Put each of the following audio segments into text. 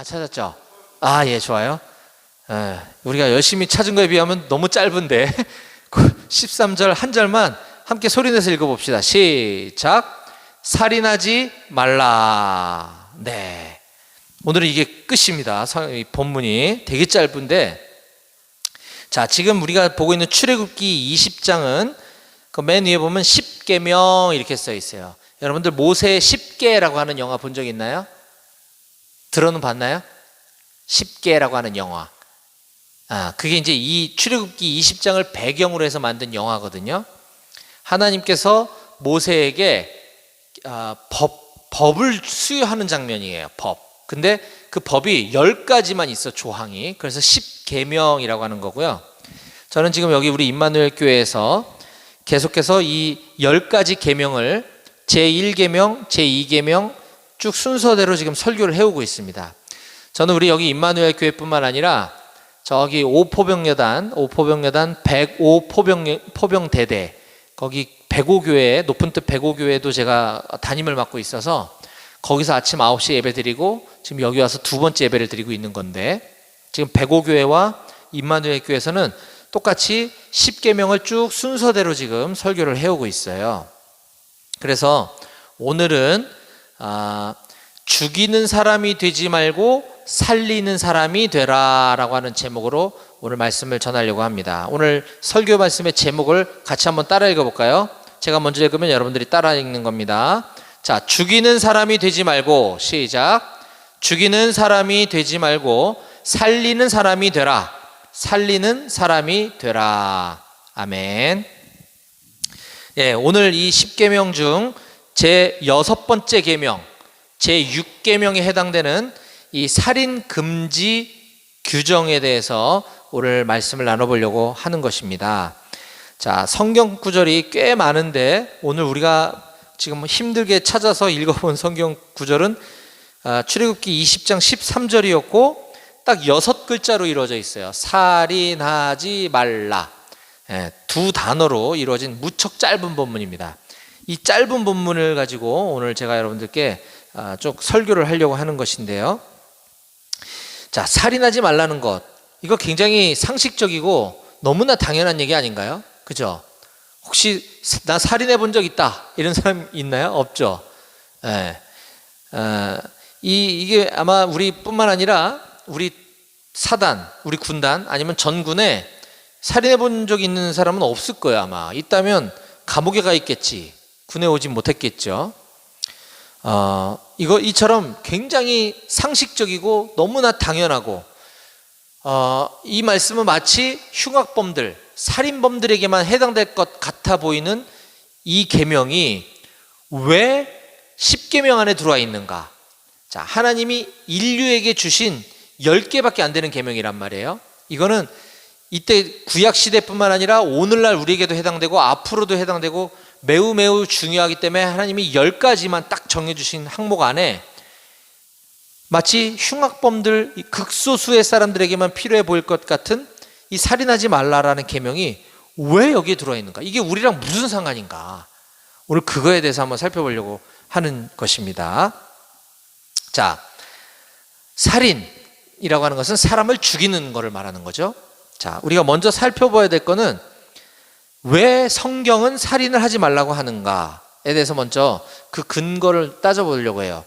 찾았죠? 예, 좋아요. 우리가 열심히 찾은 거에 비하면 너무 짧은데 13절 한 절만 함께 소리내서 읽어봅시다. 시작. 살인하지 말라. 네, 오늘은 이게 끝입니다. 본문이 되게 짧은데, 자, 지금 우리가 보고 있는 출애굽기 20장은 그 맨 위에 보면 10계명 이렇게 써 있어요. 여러분들 모세 10계라고 하는 영화 본 적 있나요? 들어는 봤나요? 10계라고 하는 영화. 그게 이제 이 출애굽기 20장을 배경으로 해서 만든 영화거든요. 하나님께서 모세에게 법을 수여하는 장면이에요. 법. 근데 그 법이 10가지만 있어, 조항이. 그래서 10계명이라고 하는 거고요. 저는 지금 여기 우리 임마누엘 교회에서 계속해서 이 10가지 계명을 제1계명, 제2계명 쭉 순서대로 지금 설교를 해오고 있습니다. 저는 우리 여기 임마누엘 교회뿐만 아니라 저기 오포병여단 105포병대대 거기 백오교회, 높은 뜻 백오교회도 제가 담임을 맡고 있어서 거기서 아침 9시 예배 드리고 지금 여기 와서 두 번째 예배를 드리고 있는 건데, 지금 백오교회와 임마누엘 교회에서는 똑같이 10계명을 쭉 순서대로 지금 설교를 해오고 있어요. 그래서 오늘은 죽이는 사람이 되지 말고 살리는 사람이 되라라고 하는 제목으로 오늘 말씀을 전하려고 합니다. 오늘 설교 말씀의 제목을 같이 한번 따라 읽어볼까요? 제가 먼저 읽으면 여러분들이 따라 읽는 겁니다. 자, 죽이는 사람이 되지 말고, 시작. 죽이는 사람이 되지 말고 살리는 사람이 되라. 살리는 사람이 되라. 아멘. 예, 오늘 이 10계명 중 제 6번째 계명, 제 6계명에 해당되는 이 살인 금지 규정에 대해서 오늘 말씀을 나눠보려고 하는 것입니다. 자, 성경 구절이 꽤 많은데 오늘 우리가 지금 힘들게 찾아서 읽어본 성경 구절은 출애굽기 20장 13절이었고 딱 6글자로 이루어져 있어요. 살인하지 말라. 두 단어로 이루어진 무척 짧은 본문입니다. 이 짧은 본문을 가지고 오늘 제가 여러분들께 좀 설교를 하려고 하는 것인데요. 자, 살인하지 말라는 것, 이거 굉장히 상식적이고 너무나 당연한 얘기 아닌가요? 그죠? 혹시 나 살인해 본 적 있다 이런 사람 있나요? 없죠. 이게 아마 우리뿐만 아니라 우리 사단, 우리 군단 아니면 전군에 살인해 본 적 있는 사람은 없을 거예요. 아마 있다면 감옥에 가 있겠지, 군에 오지 못했겠죠. 이처럼 굉장히 상식적이고 너무나 당연하고 이 말씀은 마치 흉악범들, 살인범들에게만 해당될 것 같아 보이는 이 계명이 왜 10계명 안에 들어와 있는가? 자, 하나님이 인류에게 주신 10개밖에 안 되는 계명이란 말이에요. 이거는 이때 구약시대뿐만 아니라 오늘날 우리에게도 해당되고 앞으로도 해당되고 매우 매우 중요하기 때문에 하나님이 10가지만 딱 정해주신 항목 안에 마치 흉악범들, 극소수의 사람들에게만 필요해 보일 것 같은 이 살인하지 말라라는 계명이 왜 여기에 들어와 있는가? 이게 우리랑 무슨 상관인가? 오늘 그거에 대해서 한번 살펴보려고 하는 것입니다. 자, 살인이라고 하는 것은 사람을 죽이는 것을 말하는 거죠. 자, 우리가 먼저 살펴봐야 될 거는 왜 성경은 살인을 하지 말라고 하는가에 대해서 먼저 그 근거를 따져보려고 해요.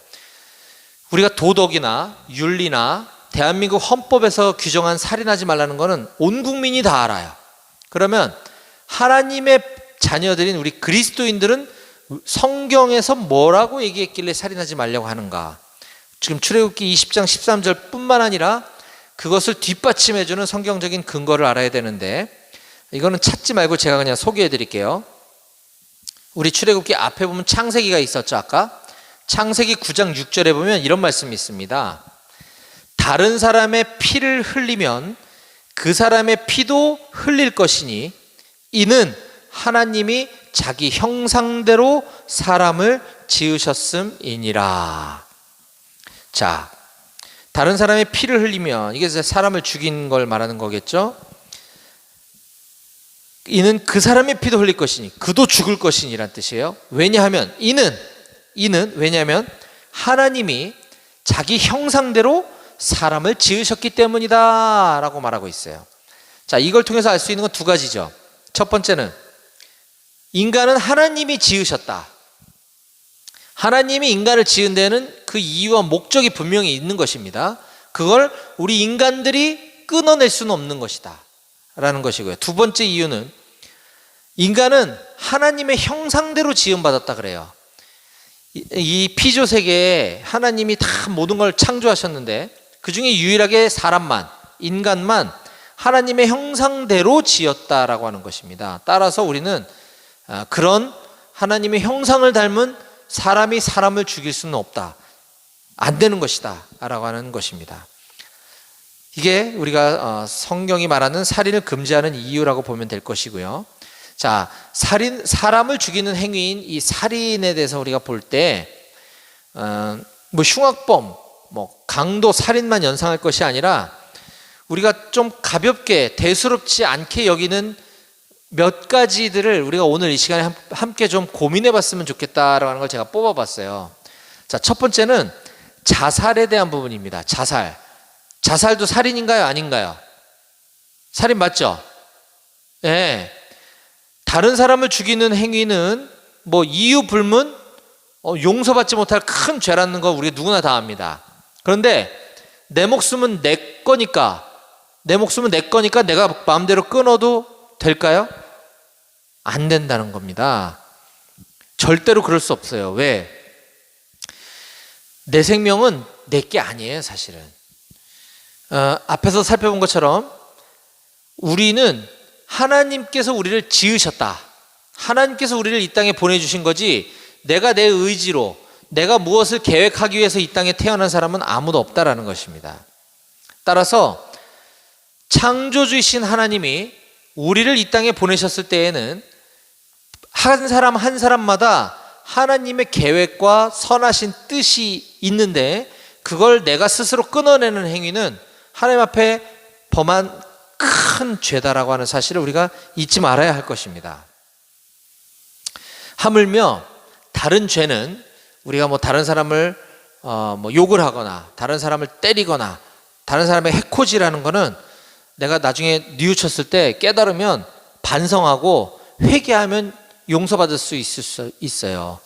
우리가 도덕이나 윤리나 대한민국 헌법에서 규정한 살인하지 말라는 것은 온 국민이 다 알아요. 그러면 하나님의 자녀들인 우리 그리스도인들은 성경에서 뭐라고 얘기했길래 살인하지 말라고 하는가? 지금 출애굽기 20장 13절 뿐만 아니라 그것을 뒷받침해주는 성경적인 근거를 알아야 되는데, 이거는 찾지 말고 제가 그냥 소개해 드릴게요. 우리 출애굽기 앞에 보면 창세기가 있었죠. 아까 창세기 9장 6절에 보면 이런 말씀이 있습니다. 다른 사람의 피를 흘리면 그 사람의 피도 흘릴 것이니 이는 하나님이 자기 형상대로 사람을 지으셨음이니라. 자, 다른 사람의 피를 흘리면 이게 사람을 죽인 걸 말하는 거겠죠. 이는 그 사람의 피도 흘릴 것이니 그도 죽을 것이니란 뜻이에요. 왜냐하면 이는 왜냐하면 하나님이 자기 형상대로 사람을 지으셨기 때문이다 라고 말하고 있어요. 자, 이걸 통해서 알 수 있는 건 두 가지죠. 첫 번째는 인간은 하나님이 지으셨다. 하나님이 인간을 지은 데는 그 이유와 목적이 분명히 있는 것입니다. 그걸 우리 인간들이 끊어낼 수는 없는 것이다 라는 것이고요. 두 번째 이유는 인간은 하나님의 형상대로 지음받았다 그래요. 이 피조 세계에 하나님이 다 모든 걸 창조하셨는데 그 중에 유일하게 사람만, 인간만 하나님의 형상대로 지었다라고 하는 것입니다. 따라서 우리는 그런 하나님의 형상을 닮은 사람이 사람을 죽일 수는 없다, 안 되는 것이다 라고 하는 것입니다. 이게 우리가 성경이 말하는 살인을 금지하는 이유라고 보면 될 것이고요. 자, 사람을 죽이는 행위인 이 살인에 대해서 우리가 볼 때 뭐 흉악범, 뭐 강도 살인만 연상할 것이 아니라 우리가 좀 가볍게 대수롭지 않게 여기는 몇 가지들을 우리가 오늘 이 시간에 함께 좀 고민해 봤으면 좋겠다라고 하는 걸 제가 뽑아 봤어요. 자, 첫 번째는 자살에 대한 부분입니다. 자살도 살인인가요? 아닌가요? 살인 맞죠? 네. 다른 사람을 죽이는 행위는 뭐 이유 불문 용서받지 못할 큰 죄라는 거 우리가 누구나 다 압니다. 그런데 내 목숨은 내 거니까 내가 마음대로 끊어도 될까요? 안 된다는 겁니다. 절대로 그럴 수 없어요. 왜? 내 생명은 내 게 아니에요, 사실은. 앞에서 살펴본 것처럼 우리는 하나님께서 우리를 지으셨다. 하나님께서 우리를 이 땅에 보내주신 거지 내가 내 의지로 내가 무엇을 계획하기 위해서 이 땅에 태어난 사람은 아무도 없다라는 것입니다. 따라서 창조주이신 하나님이 우리를 이 땅에 보내셨을 때에는 한 사람 한 사람마다 하나님의 계획과 선하신 뜻이 있는데 그걸 내가 스스로 끊어내는 행위는 하나님 앞에 범한 큰 죄다라고 하는 사실을 우리가 잊지 말아야 할 것입니다. 하물며 다른 죄는 우리가 뭐 다른 사람을 뭐 욕을 하거나 다른 사람을 때리거나 다른 사람의 해코지라는 거는 내가 나중에 뉘우쳤을 때 깨달으면 반성하고 회개하면 용서받을 수 있어요.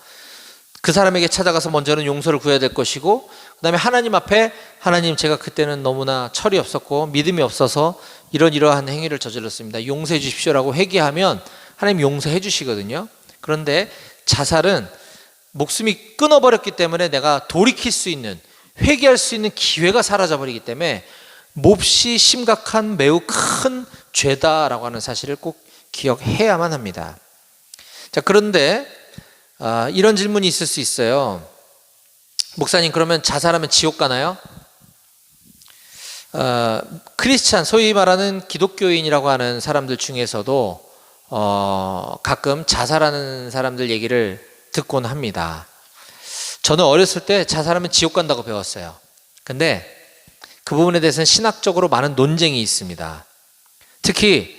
그 사람에게 찾아가서 먼저는 용서를 구해야 될 것이고 그 다음에 하나님 앞에 하나님 제가 그때는 너무나 철이 없었고 믿음이 없어서 이러한 행위를 저질렀습니다. 용서해 주십시오라고 회개하면 하나님 용서해 주시거든요. 그런데 자살은 목숨이 끊어버렸기 때문에 내가 돌이킬 수 있는 회개할 수 있는 기회가 사라져버리기 때문에 몹시 심각한 매우 큰 죄다라고 하는 사실을 꼭 기억해야만 합니다. 자, 그런데 이런 질문이 있을 수 있어요. 목사님, 그러면 자살하면 지옥 가나요? 크리스찬, 소위 말하는 기독교인이라고 하는 사람들 중에서도 가끔 자살하는 사람들 얘기를 듣곤 합니다. 저는 어렸을 때 자살하면 지옥 간다고 배웠어요. 근데 그 부분에 대해서는 신학적으로 많은 논쟁이 있습니다. 특히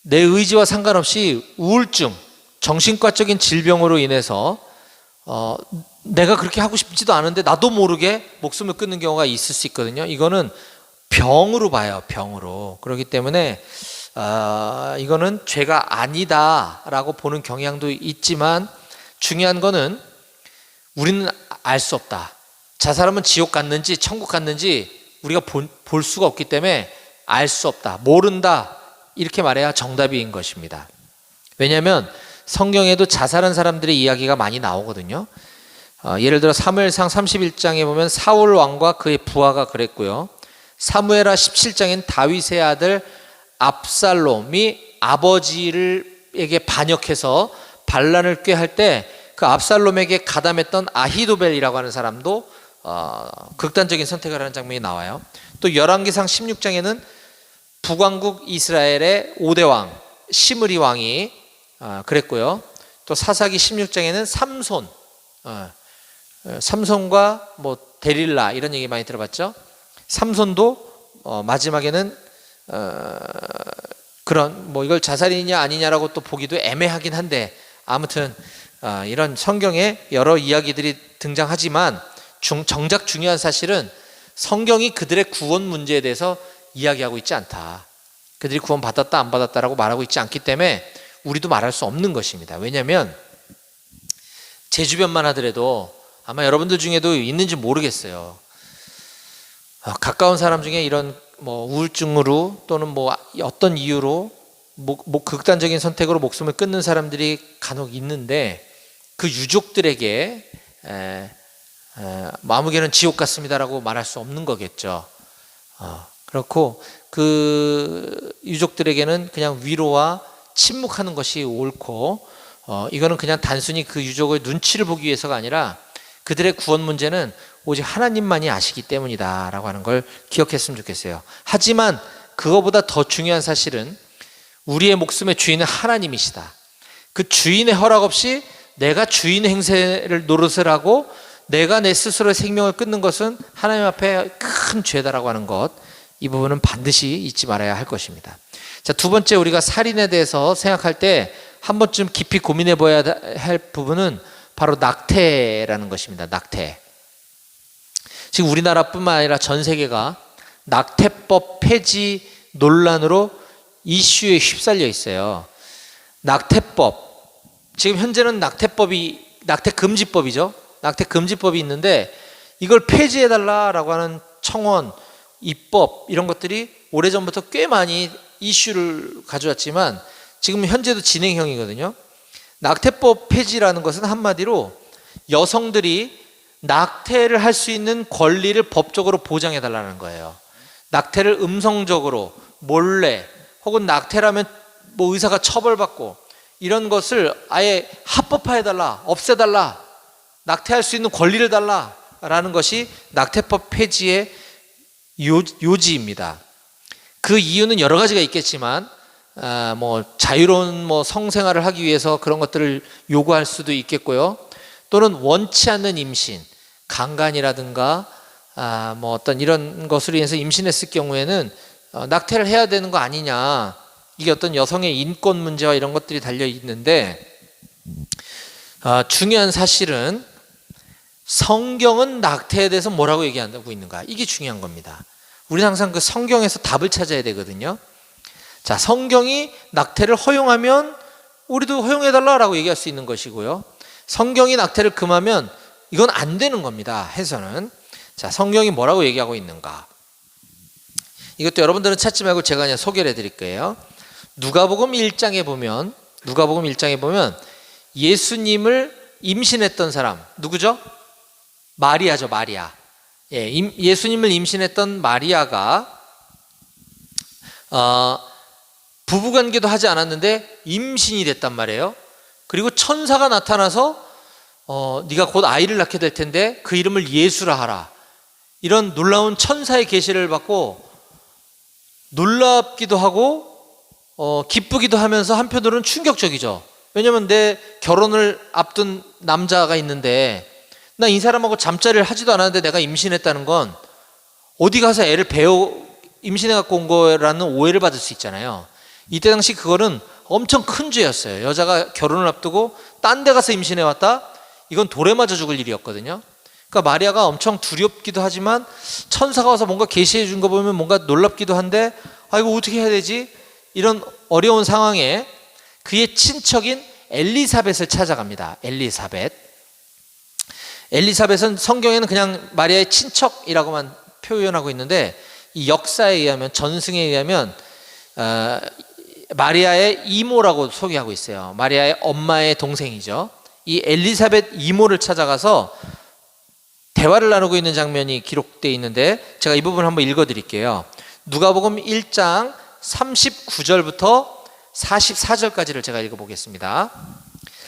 내 의지와 상관없이 우울증, 정신과적인 질병으로 인해서 내가 그렇게 하고 싶지도 않은데 나도 모르게 목숨을 끊는 경우가 있을 수 있거든요. 이거는 병으로 봐요, 병으로. 그렇기 때문에 이거는 죄가 아니다라고 보는 경향도 있지만 중요한 거는 우리는 알 수 없다. 자살하면 지옥 갔는지 천국 갔는지 우리가 볼 수가 없기 때문에 알 수 없다, 모른다, 이렇게 말해야 정답인 것입니다. 왜냐하면 성경에도 자살한 사람들의 이야기가 많이 나오거든요. 예를 들어 사무엘상 31장에 보면 사울 왕과 그의 부하가 그랬고요. 사무엘하 17장엔 다윗의 아들 압살롬이 아버지에게 반역해서 반란을 꾀할 때 그 압살롬에게 가담했던 아히도벨이라고 하는 사람도 극단적인 선택을 하는 장면이 나와요. 또 열왕기상 16장에는 북왕국 이스라엘의 5대 왕 시므리 왕이 그랬고요. 또 사사기 16장에는 삼손과 뭐 데릴라 이런 얘기 많이 들어봤죠. 삼손도 마지막에는 그런 뭐 이걸 자살이냐 아니냐라고 또 보기도 애매하긴 한데 아무튼 이런 성경에 여러 이야기들이 등장하지만 정작 중요한 사실은 성경이 그들의 구원 문제에 대해서 이야기하고 있지 않다. 그들이 구원 받았다 안 받았다라고 말하고 있지 않기 때문에 우리도 말할 수 없는 것입니다. 왜냐하면 제 주변만 하더라도 아마 여러분들 중에도 있는지 모르겠어요. 가까운 사람 중에 이런 뭐 우울증으로 또는 뭐 어떤 이유로 극단적인 선택으로 목숨을 끊는 사람들이 간혹 있는데 그 유족들에게 마무개는 지옥 같습니다라고 말할 수 없는 거겠죠. 그렇고 그 유족들에게는 그냥 위로와 침묵하는 것이 옳고 이거는 그냥 단순히 그 유족의 눈치를 보기 위해서가 아니라 그들의 구원 문제는 오직 하나님만이 아시기 때문이다라고 하는 걸 기억했으면 좋겠어요. 하지만 그거보다 더 중요한 사실은 우리의 목숨의 주인은 하나님이시다. 그 주인의 허락 없이 내가 주인의 행세를 노릇을 하고 내가 내 스스로의 생명을 끊는 것은 하나님 앞에 큰 죄다라고 하는 것, 이 부분은 반드시 잊지 말아야 할 것입니다. 자, 두 번째, 우리가 살인에 대해서 생각할 때 한 번쯤 깊이 고민해 봐야 할 부분은 바로 낙태라는 것입니다. 낙태. 지금 우리나라뿐만 아니라 전 세계가 낙태법 폐지 논란으로 이슈에 휩쓸려 있어요. 낙태법, 지금 현재는 낙태금지법이죠. 낙태금지법이 있는데 이걸 폐지해달라라고 하는 청원, 입법 이런 것들이 오래전부터 꽤 많이 이슈를 가져왔지만 지금 현재도 진행형이거든요. 낙태법 폐지라는 것은 한마디로 여성들이 낙태를 할 수 있는 권리를 법적으로 보장해달라는 거예요. 낙태를 음성적으로 몰래 혹은 낙태라면 뭐 의사가 처벌받고 이런 것을 아예 합법화해달라, 없애달라, 낙태할 수 있는 권리를 달라라는 것이 낙태법 폐지의 요지입니다. 그 이유는 여러 가지가 있겠지만 뭐 자유로운 성생활을 하기 위해서 그런 것들을 요구할 수도 있겠고요. 또는 원치 않는 임신, 강간이라든가 뭐 어떤 이런 것으로 인해서 임신했을 경우에는 낙태를 해야 되는 거 아니냐, 이게 어떤 여성의 인권 문제와 이런 것들이 달려 있는데 중요한 사실은 성경은 낙태에 대해서 뭐라고 얘기한다고 있는가, 이게 중요한 겁니다. 우리는 항상 그 성경에서 답을 찾아야 되거든요. 자, 성경이 낙태를 허용하면 우리도 허용해달라고 얘기할 수 있는 것이고요. 성경이 낙태를 금하면 이건 안 되는 겁니다. 해서는. 자, 성경이 뭐라고 얘기하고 있는가, 이것도 여러분들은 찾지 말고 제가 그냥 소개를 해드릴 거예요. 누가복음 1장에 보면 예수님을 임신했던 사람 누구죠? 마리아죠. 마리아. 예수님을 임신했던 마리아가 부부관계도 하지 않았는데 임신이 됐단 말이에요. 그리고 천사가 나타나서 네가 곧 아이를 낳게 될 텐데 그 이름을 예수라 하라, 이런 놀라운 천사의 계시를 받고 놀랍기도 하고 기쁘기도 하면서 한편으로는 충격적이죠. 왜냐하면 내 결혼을 앞둔 남자가 있는데 나 이 사람하고 잠자리를 하지도 않았는데 내가 임신했다는 건 어디 가서 애를 임신해 갖고 온 거라는 오해를 받을 수 있잖아요. 이때 당시 그거는 엄청 큰 죄였어요. 여자가 결혼을 앞두고 딴 데 가서 임신해 왔다, 이건 돌에 맞아 죽을 일이었거든요. 그러니까 마리아가 엄청 두렵기도 하지만 천사가 와서 뭔가 계시해 준 거 보면 뭔가 놀랍기도 한데 이거 어떻게 해야 되지? 이런 어려운 상황에 그의 친척인 엘리사벳을 찾아갑니다. 엘리사벳은 성경에는 그냥 마리아의 친척이라고만 표현하고 있는데 이 역사에 의하면, 전승에 의하면 마리아의 이모라고 소개하고 있어요. 마리아의 엄마의 동생이죠. 이 엘리사벳 이모를 찾아가서 대화를 나누고 있는 장면이 기록되어 있는데 제가 이 부분 한번 읽어드릴게요. 누가복음 1장 39절부터 44절까지를 제가 읽어보겠습니다.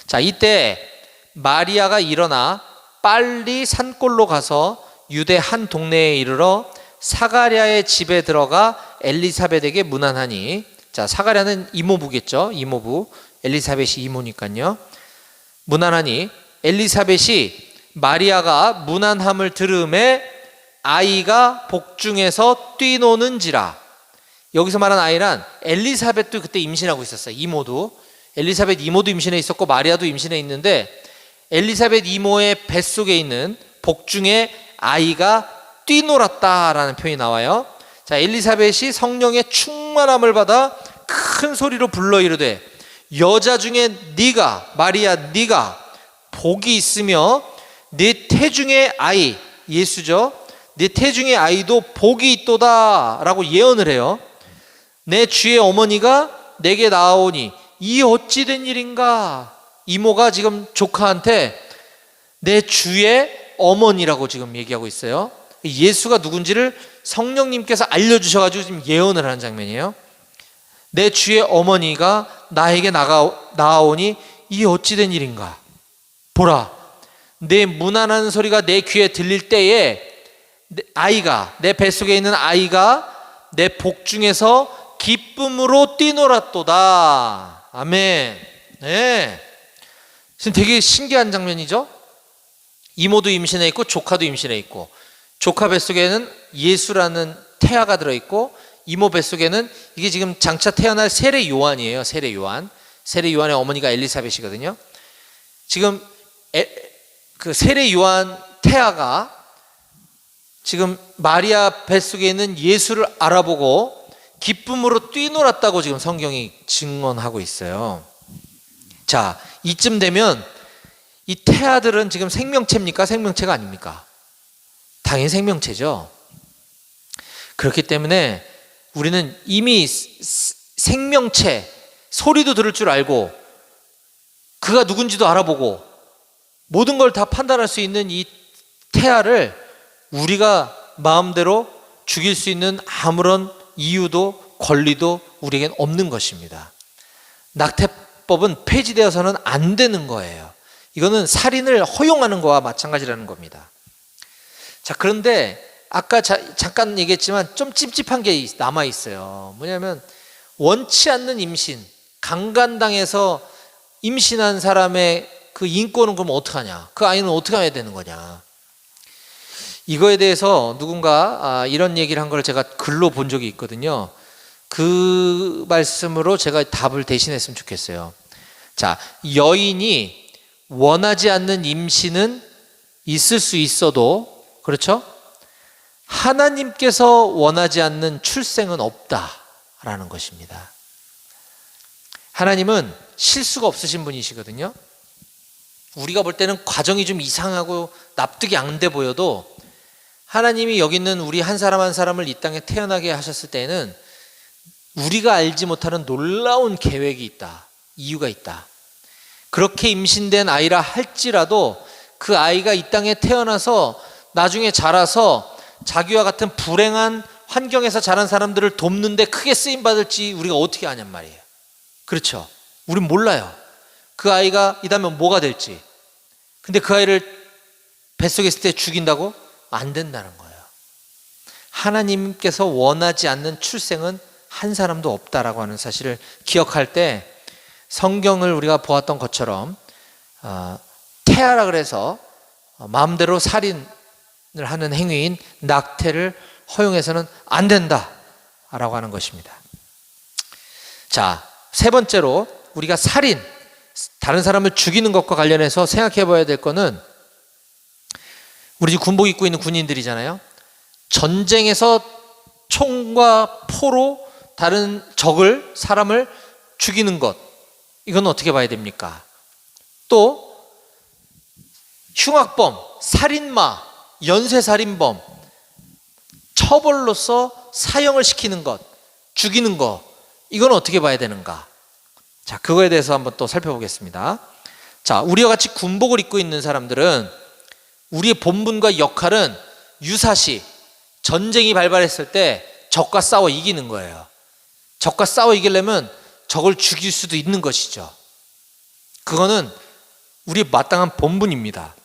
자, 이때 마리아가 일어나 빨리 산골로 가서 유대 한 동네에 이르러 사가랴의 집에 들어가 엘리사벳에게 문안하니, 자, 사가랴는 이모부겠죠. 이모부, 엘리사벳이 이모니까요. 문안하니 엘리사벳이 마리아가 문안함을 들음에 아이가 복중에서 뛰노는지라. 여기서 말한 아이란 엘리사벳도 그때 임신하고 있었어요. 이모도. 엘리사벳 이모도 임신해 있었고 마리아도 임신해 있는데 엘리사벳 이모의 뱃속에 있는 복중에 아이가 뛰놀았다라는 표현이 나와요. 자, 엘리사벳이 성령의 충만함을 받아 큰 소리로 불러 이르되 여자 중에 네가 마리아 네가 복이 있으며 네 태중의 아이 예수죠. 네 태중의 아이도 복이 있도다라고 예언을 해요. 내 주의 어머니가 내게 나아오니 이 어찌 된 일인가. 이모가 지금 조카한테 내 주의 어머니라고 지금 얘기하고 있어요. 예수가 누군지를 성령님께서 알려주셔가지고 지금 예언을 하는 장면이에요. 내 주의 어머니가 나에게 나아오니 이 어찌 된 일인가. 보라, 내 문안하는 소리가 내 귀에 들릴 때에 내 뱃속에 있는 아이가 내 복 중에서 기쁨으로 뛰놀았도다. 아멘. 네. 지금 되게 신기한 장면이죠. 이모도 임신해 있고 조카도 임신해 있고, 조카 뱃속에는 예수라는 태아가 들어있고, 이모 뱃속에는 이게 지금 장차 태어날 세례 요한이에요. 세례 요한의 어머니가 엘리사벳이거든요. 지금 그 세례 요한 태아가 지금 마리아 뱃속에 있는 예수를 알아보고 기쁨으로 뛰놀았다고 지금 성경이 증언하고 있어요. 자, 이쯤 되면 이 태아들은 지금 생명체입니까? 생명체가 아닙니까? 당연히 생명체죠. 그렇기 때문에 우리는 이미 생명체, 소리도 들을 줄 알고 그가 누군지도 알아보고 모든 걸 다 판단할 수 있는 이 태아를 우리가 마음대로 죽일 수 있는 아무런 이유도 권리도 우리에겐 없는 것입니다. 낙태법은 폐지되어서는 안 되는 거예요. 이거는 살인을 허용하는 거와 마찬가지라는 겁니다. 자, 그런데 아까 잠깐 얘기했지만 좀 찝찝한 게 남아있어요. 뭐냐면 원치 않는 임신, 강간당해서 임신한 사람의 그 인권은 그럼 어떡하냐, 그 아이는 어떻게 해야 되는 거냐. 이거에 대해서 누군가 이런 얘기를 한 걸 제가 글로 본 적이 있거든요. 그 말씀으로 제가 답을 대신했으면 좋겠어요. 자, 여인이 원하지 않는 임신은 있을 수 있어도, 그렇죠? 하나님께서 원하지 않는 출생은 없다라는 것입니다. 하나님은 실수가 없으신 분이시거든요. 우리가 볼 때는 과정이 좀 이상하고 납득이 안 돼 보여도 하나님이 여기 있는 우리 한 사람 한 사람을 이 땅에 태어나게 하셨을 때는 우리가 알지 못하는 놀라운 계획이 있다, 이유가 있다. 그렇게 임신된 아이라 할지라도 그 아이가 이 땅에 태어나서 나중에 자라서 자기와 같은 불행한 환경에서 자란 사람들을 돕는데 크게 쓰임받을지 우리가 어떻게 아냔 말이에요. 그렇죠? 우린 몰라요. 그 아이가 이 다음에 뭐가 될지. 근데 그 아이를 뱃속에 있을 때 죽인다고? 안 된다는 거예요. 하나님께서 원하지 않는 출생은 한 사람도 없다라고 하는 사실을 기억할 때 성경을 우리가 보았던 것처럼 태아라 그래서 마음대로 살인을 하는 행위인 낙태를 허용해서는 안 된다라고 하는 것입니다. 자, 세 번째로 우리가 살인, 다른 사람을 죽이는 것과 관련해서 생각해 봐야 될 거는, 우리 지금 군복 입고 있는 군인들이잖아요. 전쟁에서 총과 포로 다른 적을, 사람을 죽이는 것, 이건 어떻게 봐야 됩니까? 또 흉악범, 살인마, 연쇄살인범, 처벌로서 사형을 시키는 것, 죽이는 것, 이건 어떻게 봐야 되는가? 자, 그거에 대해서 한번 또 살펴보겠습니다. 자, 우리와 같이 군복을 입고 있는 사람들은 우리의 본분과 역할은 유사시 전쟁이 발발했을 때 적과 싸워 이기는 거예요. 적과 싸워 이기려면 적을 죽일 수도 있는 것이죠. 그거는 우리의 마땅한 본분입니다.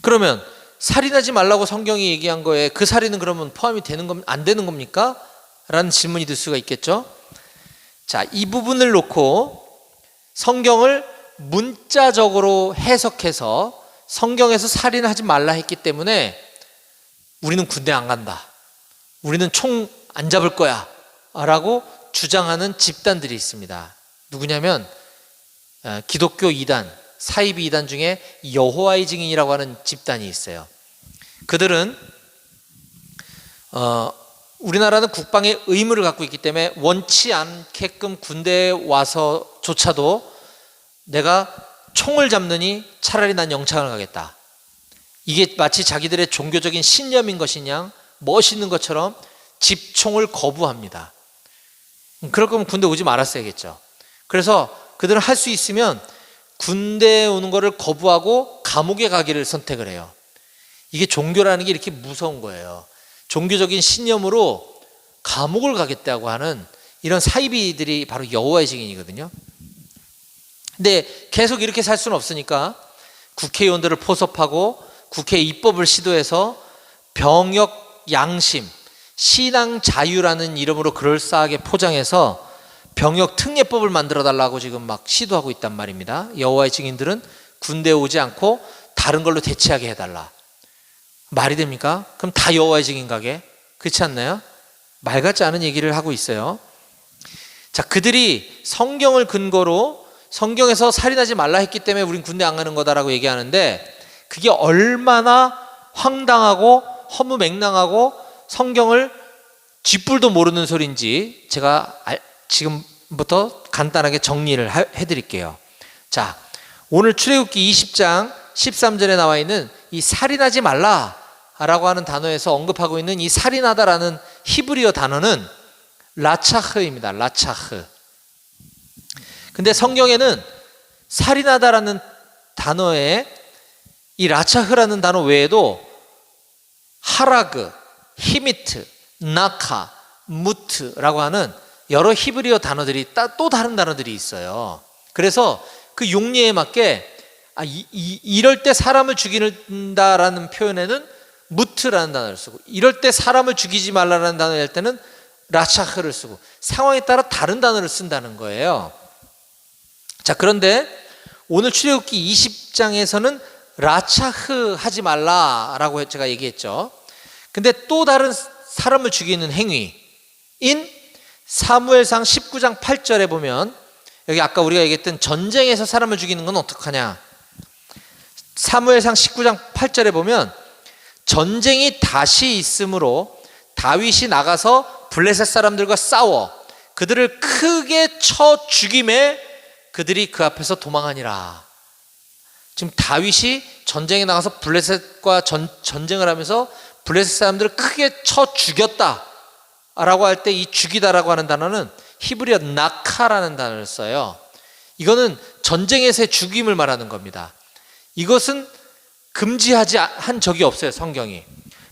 그러면 살인하지 말라고 성경이 얘기한 거에 그 살인은 그러면 포함이 되는 겁, 안 되는 겁니까? 라는 질문이 들 수가 있겠죠. 자, 이 부분을 놓고 성경을 문자적으로 해석해서 성경에서 살인하지 말라 했기 때문에 우리는 군대 안 간다, 우리는 총 안 잡을 거야 라고 주장하는 집단들이 있습니다. 누구냐면 기독교 2단, 사이비 2단 중에 여호와의 증인이라고 하는 집단이 있어요. 그들은 우리나라는 국방의 의무를 갖고 있기 때문에 원치 않게끔 군대에 와서조차도 내가 총을 잡느니 차라리 난 영창을 가겠다. 이게 마치 자기들의 종교적인 신념인 것이냐 멋있는 것처럼 집총을 거부합니다. 그럴 거면 군대 오지 말았어야겠죠. 그래서 그들은 할 수 있으면 군대에 오는 것을 거부하고 감옥에 가기를 선택을 해요. 이게 종교라는 게 이렇게 무서운 거예요. 종교적인 신념으로 감옥을 가겠다고 하는 이런 사이비들이 바로 여호와의 증인이거든요. 근데 계속 이렇게 살 수는 없으니까 국회의원들을 포섭하고 국회 입법을 시도해서 병역 양심, 신앙 자유라는 이름으로 그럴싸하게 포장해서 병역 특례법을 만들어 달라고 지금 막 시도하고 있단 말입니다. 여호와의 증인들은 군대에 오지 않고 다른 걸로 대체하게 해달라. 말이 됩니까? 그럼 다 여호와의 증인 가게? 그렇지 않나요? 말 같지 않은 얘기를 하고 있어요. 자, 그들이 성경을 근거로 성경에서 살인하지 말라 했기 때문에 우린 군대 안 가는 거다라고 얘기하는데 그게 얼마나 황당하고 허무맹랑하고 성경을 쥐뿔도 모르는 소리인지 제가 지금부터 간단하게 정리를 해드릴게요. 자, 오늘 출애굽기 20장 13절에 나와 있는 이 살인하지 말라라고 하는 단어에서 언급하고 있는 이 살인하다라는 히브리어 단어는 라차흐입니다. 라차흐. 근데 성경에는 살인하다라는 단어에 이 라차흐라는 단어 외에도 하라그, 히미트, 나카, 무트라고 하는 여러 히브리어 단어들이 또 다른 단어들이 있어요. 그래서 그 용리에 맞게 이럴 때 사람을 죽인다라는 표현에는 무트라는 단어를 쓰고 이럴 때 사람을 죽이지 말라라는 단어를 할 때는 라차흐를 쓰고 상황에 따라 다른 단어를 쓴다는 거예요. 자, 그런데 오늘 출애굽기 20장에서는 라차흐 하지 말라라고 제가 얘기했죠. 근데 또 다른 사람을 죽이는 행위인 사무엘상 19장 8절에 보면 여기 아까 우리가 얘기했던 전쟁에서 사람을 죽이는 건 어떡하냐. 사무엘상 19장 8절에 보면 전쟁이 다시 있으므로 다윗이 나가서 블레셋 사람들과 싸워 그들을 크게 쳐 죽임에 그들이 그 앞에서 도망하니라. 지금 다윗이 전쟁에 나가서 블레셋과 전쟁을 하면서 블레셋 사람들을 크게 쳐 죽였다 라고 할 때 이 죽이다라고 하는 단어는 히브리어 나카라는 단어를 써요. 이거는 전쟁에서의 죽임을 말하는 겁니다. 이것은 금지하지 한 적이 없어요. 성경이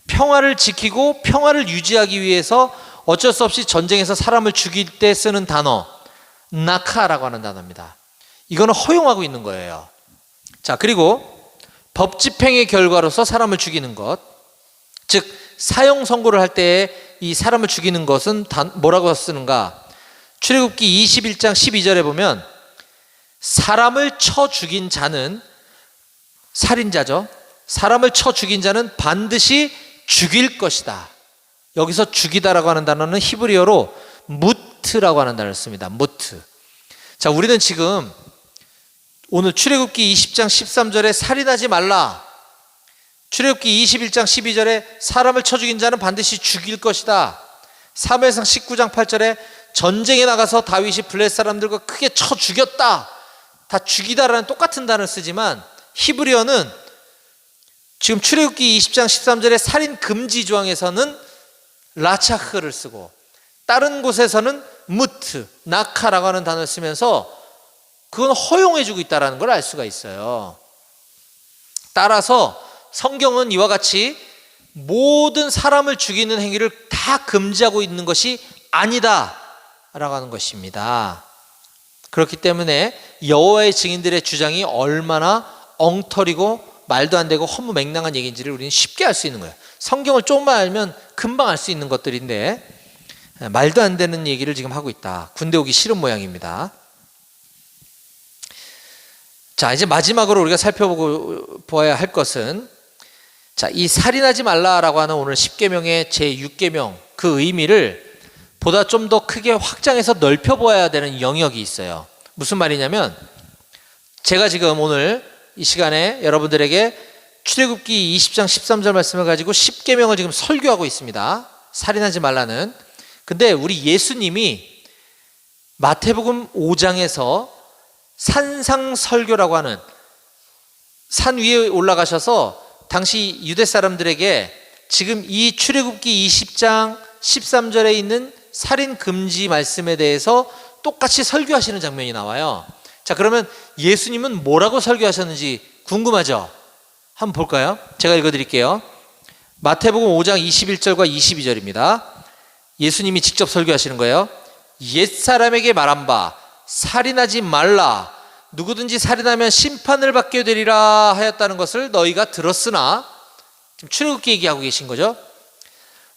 평화를 지키고 평화를 유지하기 위해서 어쩔 수 없이 전쟁에서 사람을 죽일 때 쓰는 단어 나카라고 하는 단어입니다. 이거는 허용하고 있는 거예요. 자, 그리고 법 집행의 결과로서 사람을 죽이는 것, 즉 사형 선고를 할 때 이 사람을 죽이는 것은 뭐라고 쓰는가? 출애굽기 21장 12절에 보면 사람을 쳐 죽인 자는 살인자죠. 사람을 쳐 죽인 자는 반드시 죽일 것이다. 여기서 죽이다라고 하는 단어는 히브리어로 무트라고 하는 단어를 씁니다. 무트. 자, 우리는 지금 오늘 출애굽기 20장 13절에 살인하지 말라, 출애굽기 21장 12절에 사람을 쳐 죽인 자는 반드시 죽일 것이다, 사무엘상 19장 8절에 전쟁에 나가서 다윗이 블레셋 사람들과 크게 쳐 죽였다, 다 죽이다라는 똑같은 단어를 쓰지만 히브리어는 지금 출애굽기 20장 13절에 살인 금지 조항에서는 라차흐를 쓰고 다른 곳에서는 무트, 나카라고 하는 단어를 쓰면서 그건 허용해주고 있다는 걸 알 수가 있어요. 따라서 성경은 이와 같이 모든 사람을 죽이는 행위를 다 금지하고 있는 것이 아니다 라고 하는 것입니다. 그렇기 때문에 여호와의 증인들의 주장이 얼마나 엉터리고 말도 안 되고 허무맹랑한 얘기인지를 우리는 쉽게 알 수 있는 거예요. 성경을 조금만 알면 금방 알 수 있는 것들인데 말도 안 되는 얘기를 지금 하고 있다. 군대 오기 싫은 모양입니다. 자, 이제 마지막으로 우리가 살펴보아야 할 것은, 자, 이 살인하지 말라라고 하는 오늘 10계명의 제6계명 그 의미를 보다 좀 더 크게 확장해서 넓혀보아야 되는 영역이 있어요. 무슨 말이냐면 제가 지금 오늘 이 시간에 여러분들에게 출애굽기 20장 13절 말씀을 가지고 10계명을 지금 설교하고 있습니다. 살인하지 말라는. 근데 우리 예수님이 마태복음 5장에서 산상설교라고 하는, 산 위에 올라가셔서 당시 유대 사람들에게 지금 이 출애굽기 20장 13절에 있는 살인 금지 말씀에 대해서 똑같이 설교하시는 장면이 나와요. 자, 그러면 예수님은 뭐라고 설교하셨는지 궁금하죠? 한번 볼까요? 제가 읽어드릴게요. 마태복음 5장 21절과 22절입니다. 예수님이 직접 설교하시는 거예요. 옛사람에게 말한 바 살인하지 말라, 누구든지 살인하면 심판을 받게 되리라 하였다는 것을 너희가 들었으나, 지금 출애굽기 얘기하고 계신 거죠.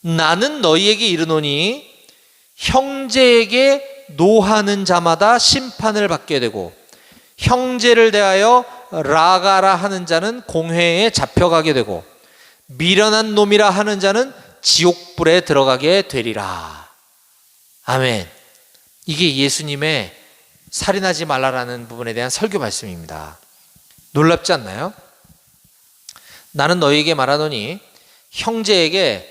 나는 너희에게 이르노니 형제에게 노하는 자마다 심판을 받게 되고 형제를 대하여 라가라 하는 자는 공회에 잡혀가게 되고 미련한 놈이라 하는 자는 지옥불에 들어가게 되리라. 아멘. 이게 예수님의 살인하지 말라라는 부분에 대한 설교 말씀입니다. 놀랍지 않나요? 나는 너희에게 말하노니 형제에게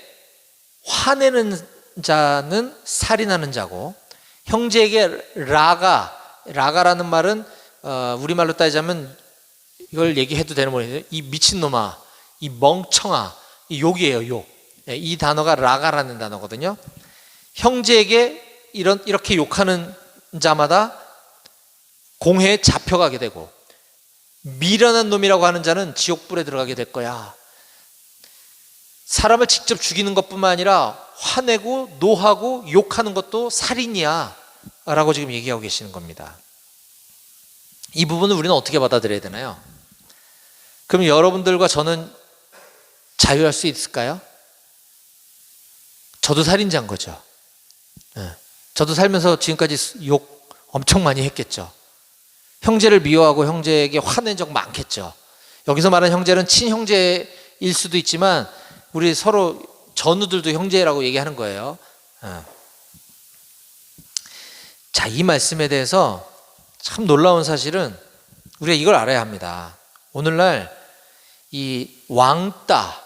화내는 자는 살인하는 자고 형제에게 라가라는 말은 우리말로 따지자면 이걸 얘기해도 되는 말이에요. 이 미친놈아, 이 멍청아, 이 욕이에요, 욕. 이 단어가 라가라는 단어거든요. 형제에게 이렇게 욕하는 자마다 공회에 잡혀가게 되고 미련한 놈이라고 하는 자는 지옥불에 들어가게 될 거야. 사람을 직접 죽이는 것뿐만 아니라 화내고 노하고 욕하는 것도 살인이야 라고 지금 얘기하고 계시는 겁니다. 이 부분을 우리는 어떻게 받아들여야 되나요? 그럼 여러분들과 저는 자유할 수 있을까요? 저도 살인자인 거죠. 저도 살면서 지금까지 욕 엄청 많이 했겠죠. 형제를 미워하고 형제에게 화낸 적 많겠죠. 여기서 말하는 형제는 친형제일 수도 있지만 우리 서로 전우들도 형제라고 얘기하는 거예요. 자, 이 말씀에 대해서 참 놀라운 사실은 우리가 이걸 알아야 합니다. 오늘날 이 왕따,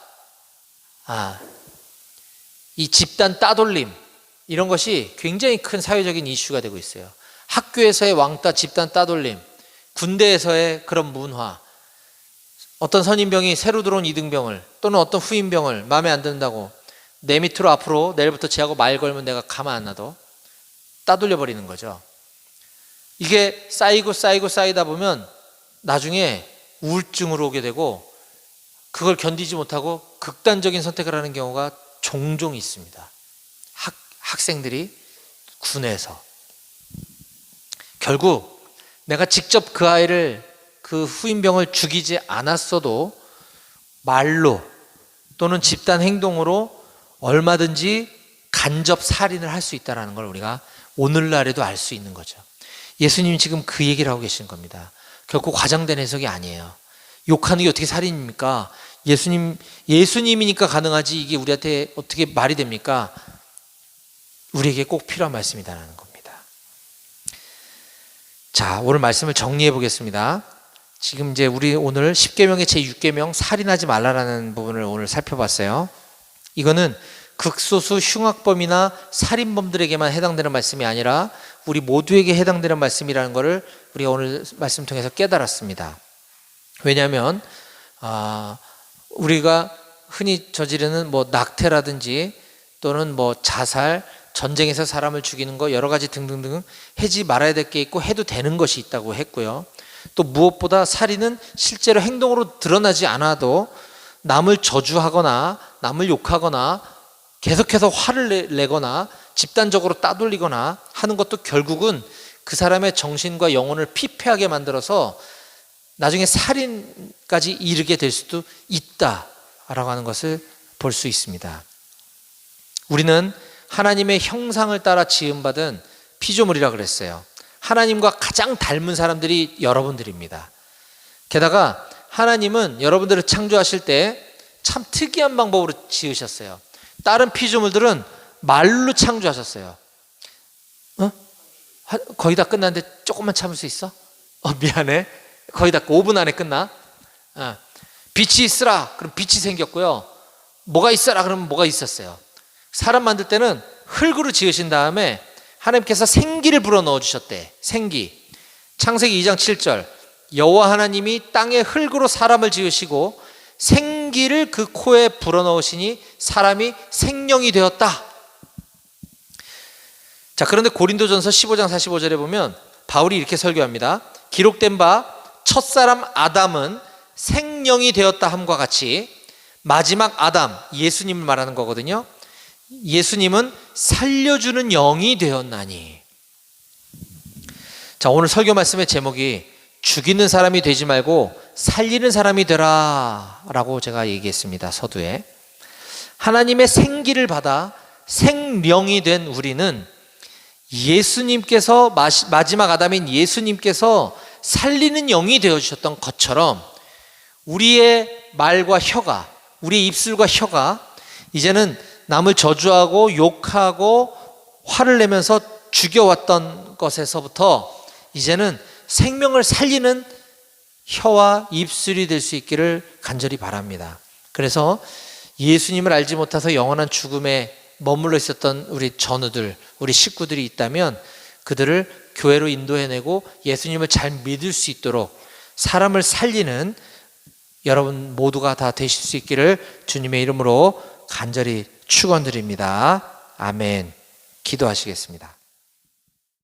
이 집단 따돌림, 이런 것이 굉장히 큰 사회적인 이슈가 되고 있어요. 학교에서의 왕따, 집단 따돌림, 군대에서의 그런 문화, 어떤 선임병이 새로 들어온 이등병을 또는 어떤 후임병을 마음에 안 든다고 내 밑으로 앞으로 내일부터 쟤하고 말 걸면 내가 가만 안 놔둬 따돌려 버리는 거죠. 이게 쌓이고 쌓이다 보면 나중에 우울증으로 오게 되고 그걸 견디지 못하고 극단적인 선택을 하는 경우가 종종 있습니다. 학생들이 군에서 결국 내가 직접 그 아이를, 그 후임병을 죽이지 않았어도 말로 또는 집단 행동으로 얼마든지 간접 살인을 할 수 있다는 걸 우리가 오늘날에도 알 수 있는 거죠. 예수님이 지금 그 얘기를 하고 계시는 겁니다. 결코 과장된 해석이 아니에요. 욕하는 게 어떻게 살인입니까? 예수님이니까 가능하지 이게 우리한테 어떻게 말이 됩니까? 우리에게 꼭 필요한 말씀이다라는 겁니다. 자, 오늘 말씀을 정리해 보겠습니다. 지금 이제 우리 오늘 10계명의 제6계명 살인하지 말라라는 부분을 오늘 살펴봤어요. 이거는 극소수 흉악범이나 살인범들에게만 해당되는 말씀이 아니라 우리 모두에게 해당되는 말씀이라는 것을 우리가 오늘 말씀 통해서 깨달았습니다. 왜냐하면 우리가 흔히 저지르는 뭐 낙태라든지 또는 뭐 자살, 전쟁에서 사람을 죽이는 거 여러 가지 등등등 하지 말아야 될 게 있고 해도 되는 것이 있다고 했고요. 또 무엇보다 살인은 실제로 행동으로 드러나지 않아도 남을 저주하거나 남을 욕하거나 계속해서 화를 내거나 집단적으로 따돌리거나 하는 것도 결국은 그 사람의 정신과 영혼을 피폐하게 만들어서 나중에 살인까지 이르게 될 수도 있다라고 하는 것을 볼 수 있습니다. 우리는 하나님의 형상을 따라 지음받은 피조물이라 그랬어요. 하나님과 가장 닮은 사람들이 여러분들입니다. 게다가 하나님은 여러분들을 창조하실 때 참 특이한 방법으로 지으셨어요. 다른 피조물들은 말로 창조하셨어요. 거의 다 끝났는데 조금만 참을 수 있어? 미안해. 거의 다 5분 안에 끝나. 빛이 있으라 그럼 빛이 생겼고요. 뭐가 있어라 그러면 뭐가 있었어요. 사람 만들 때는 흙으로 지으신 다음에 하나님께서 생기를 불어넣어 주셨대. 생기. 창세기 2장 7절 여호와 하나님이 땅에 흙으로 사람을 지으시고 생기를 그 코에 불어넣으시니 사람이 생명이 되었다. 자, 그런데 고린도전서 15장 45절에 보면 바울이 이렇게 설교합니다. 기록된 바 첫사람 아담은 생령이 되었다 함과 같이 마지막 아담, 예수님을 말하는 거거든요. 예수님은 살려주는 영이 되었나니. 자, 오늘 설교 말씀의 제목이 죽이는 사람이 되지 말고 살리는 사람이 되라 라고 제가 얘기했습니다. 서두에. 하나님의 생기를 받아 생령이 된 우리는 예수님께서 마지막 아담인 예수님께서 살리는 영이 되어주셨던 것처럼 우리의 말과 혀가, 우리의 입술과 혀가 이제는 남을 저주하고 욕하고 화를 내면서 죽여왔던 것에서부터 이제는 생명을 살리는 혀와 입술이 될 수 있기를 간절히 바랍니다. 그래서 예수님을 알지 못해서 영원한 죽음에 머물러 있었던 우리 전우들, 우리 식구들이 있다면 그들을 교회로 인도해내고 예수님을 잘 믿을 수 있도록 사람을 살리는 여러분 모두가 다 되실 수 있기를 주님의 이름으로 간절히 축원드립니다. 아멘. 기도하시겠습니다.